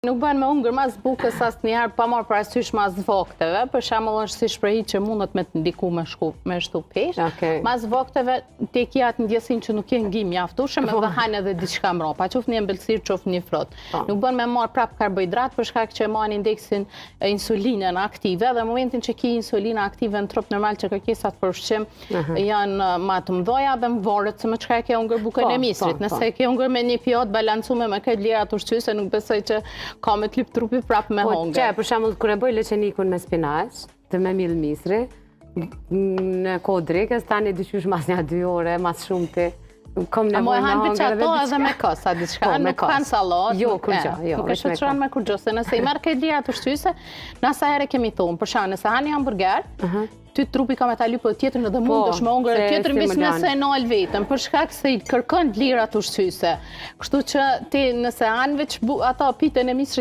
Nuk bën me hungër mas bukës asnjëherë pa marrë parasysh mas vokteve, për shembull është si shprehi që mundet me të ndiku me shtu peshë. Mas vokteve ti ke atë ndjesinë që nuk je ngi mjaftueshëm edhe hajnë edhe diçka mbrapa, qoftë një ëmbëlsirë, qoftë një frot. Nuk bën me marrë prap karbohidrat për shkak që e marrin indeksin insulinën aktive dhe në momentin që ke insulinë aktive në trup normal që kërkesat për ushqim janë më të mëdha dhe më varet se me çka ke hungër bukën e misrit. Nëse ke hungër me një pijat balancuar me këtë vlerat ushqyese, nuk besoj që ka me t'lip trupi prap me hongër. Për shembull, kur e bëj leçenikun me spinaq, të me mill misri, në kohë drekës, tani dyqysh mas një 2 ore, mas shumë ti, kom nevojë me hongër edhe diçka. Edhe me kosa diçka, nuk kanë sallat. Jo, kur gjë, jo. Nuk e shoqëron me kur gjë, se nëse i merr këtë vlerat ushqyese, na sa herë kemi thonë, për shembull, nëse hani hamburger, ty trupi ka me ta lypë tjetër edhe mundesh me hongër tjetër mbis nëse e nal vetëm, për shkak se i kërkon vlerat ushqyese. Kështu që ti nëse han veç ata pitën e misrit